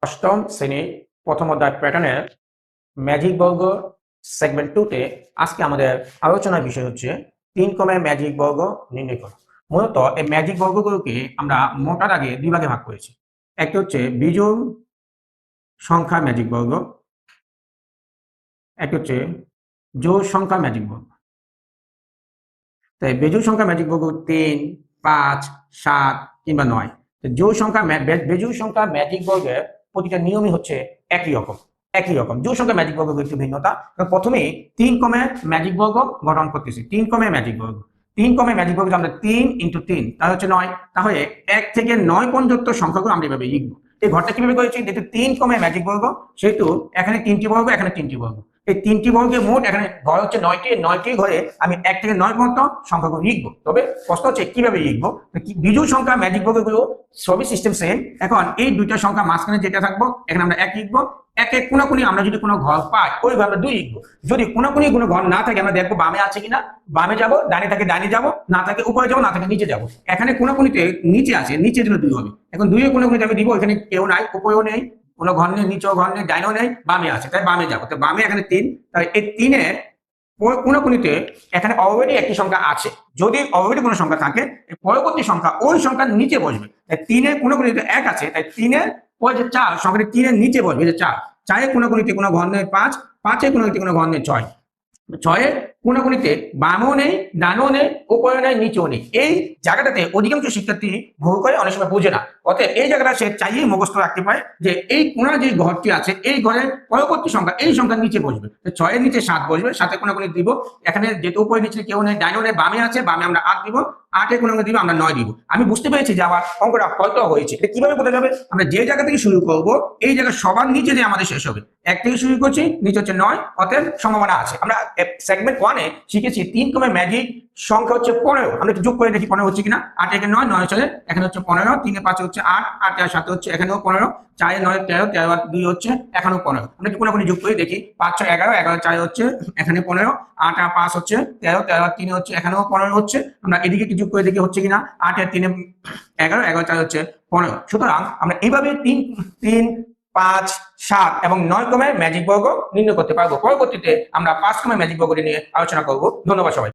অষ্টম শ্রেণী প্রথম অধ্যায় প্যাটার্নের ম্যাজিক বর্গ সেগমেন্ট 2 তে আজকে আমাদের আলোচনার বিষয় হচ্ছে 3 ক্রমের ম্যাজিক বর্গ নির্ণয় করা। মূলত এই ম্যাজিক বর্গগুলোকে আমরা মোটা দাগে দুই ভাগে ভাগ করেছি। একটা হচ্ছে বিজোড় সংখ্যা ম্যাজিক বর্গ, একটা হচ্ছে জোড় সংখ্যা ম্যাজিক বর্গ। তাই বেজোড় সংখ্যা ম্যাজিক বর্গ 3, 5, 7 কিংবা 9। জোড় সংখ্যা বেজোড় সংখ্যা ম্যাজিক বর্গের প্রতিটা নিয়মই হচ্ছে একই রকম। জোড় সংখ্যা ম্যাজিক বর্গ একটু ভিন্নতা। প্রথমেই 3 ক্রমের ম্যাজিক বর্গ গঠন করতেছি। 3 ক্রমের ম্যাজিক বর্গ, 3 ক্রমের ম্যাজিক বর্গ আমরা 3 × 3 তাহলে হচ্ছে 9। তাহলে 1 থেকে 9 পর্যন্ত সংখ্যাগুলো আমরা এভাবে লিখবো। এই ঘরটা কিভাবে করেছি, যেহেতু 3 ক্রমের ম্যাজিক বর্গ সেহেতু এখানে 3টি বর্গ, এখানে 3টি বর্গ। এই 3টি বর্গের মোট এখানে ঘর হচ্ছে 9টি। 9টি ঘরে আমি 1 থেকে 9 পর্যন্ত সংখ্যাগুলো লিখবো। তবে প্রশ্ন হচ্ছে কিভাবে লিখবো। বিজোড় সংখ্যা ম্যাজিক বর্গগুলো সবই সিস্টেম সেম। এখন এই দুইটা সংখ্যা মাঝখানে যেটা থাকবো এখানে আমরা 1 লিখবো। একে কোনাকুনি আমরা যদি কোনো ঘর পাই ওই ঘর আমরা 2 লিখবো। যদি কোনাকুনি কোনো ঘর না থাকে আমরা দেখবো বামে আছে কিনা, বামে যাবো, ডানে থাকে ডানে যাবো, না থাকে উপরে যাবো, না থাকে নিচে যাবো। এখানে কোনাকুনিতে নিচে আছে, নিচের জন্য 2 হবে। এখন 2 এর কোনাকুনিতে আমি দিব, এখানে কেউ নাই, উপরেও নেই, কোনো ঘর নেই, নিচেও ঘর নেই, ডাইনেও নেই, বামে আছে, তাই বামে যাবো। তো বামে এখানে 3, তাই এই 3 এর কোনাকুনিতে এখানে অলরেডি একটি সংখ্যা আছে। যদি অলরেডি কোনো সংখ্যা থাকে পরবর্তী সংখ্যা ওই সংখ্যার নিচে বসবে। তাই 3 এর কোনাকুনিতে 1 আছে, তাই 3 এর পরে যে 4 সংখ্যাটি 3 এর নিচে বসবে, যে 4। 4 এর কোনাকুনিতে কোনো ঘর নেই 5, 5 এর কোনাকুনিতে কোনো ঘর নেই 6, 6 এর কোনাকুনিতে বামেও নেই, ডানেও নেই, উপরেও নেই, নিচেও নেই। এই জায়গাটাতে অধিকাংশ শিক্ষার্থী ভুল করে, অনেক সময় বোঝে না। অতএব এই জায়গাটা সে চাইলেই মুখস্থ রাখতে পারে যে এই কোণা যে ঘরটি আছে এই ঘরের পরবর্তী সংখ্যা এই সংখ্যার নিচে বসবে। 6 এর নিচে 7 বসবে, 7 এর কোনাকুনি দিব। এখানে যেহেতু উপরে নিচে কেউ নেই, ডাইনেও নেই, বামে আছে, বামে আমরা 8 দিব। 8 এর কোনাকুনি দিব আমরা 9 দিব। আমি বুঝতে পেরেছি যে আমার অঙ্কটা হয়তো হয়েছে। এটা কিভাবে বোঝা যাবে, আমরা যে জায়গা থেকে শুরু করব এই জায়গা সবার নিচে যে আমাদের শেষ হবে। 1 থেকে শুরু করছি, নিচে হচ্ছে 9, অতএব সম্ভাবনা আছে। আমরা সেগমেন্ট 1 এ শিখেছি 3 ক্রমের ম্যাজিক সংখ্যা হচ্ছে 15। আমরা একটু যোগ করে দেখি 15 হচ্ছে কিনা। 8 একে 9, 9 চলে, এখানে হচ্ছে 15, 3 এ 5 হচ্ছে 8, 8 এর 7 হচ্ছে এখানেও 15, 4 এর 9 13, 13 আর 2 হচ্ছে এখানেও 15। আমরা একটু কোনাকুনি যোগ করে দেখি, 5 6 11, 11 4 হচ্ছে এখানে 15, 8 আর 5 হচ্ছে 13, 13 আর 3 হচ্ছে এখানেও 15 হচ্ছে। আমরা এদিকে কি যোগ করে দেখি হচ্ছে কিনা। 8 এর 3 এ 11, 11 4 হচ্ছে 15। সুতরাং আমরা এইভাবে 3, 5, 7 এবং 9 ক্রমের ম্যাজিক বর্গ নির্ণয় করতে পারবো। পরবর্তীতে আমরা 5 ক্রমের ম্যাজিক বর্গটি নিয়ে আলোচনা করব। ধন্যবাদ সবাই।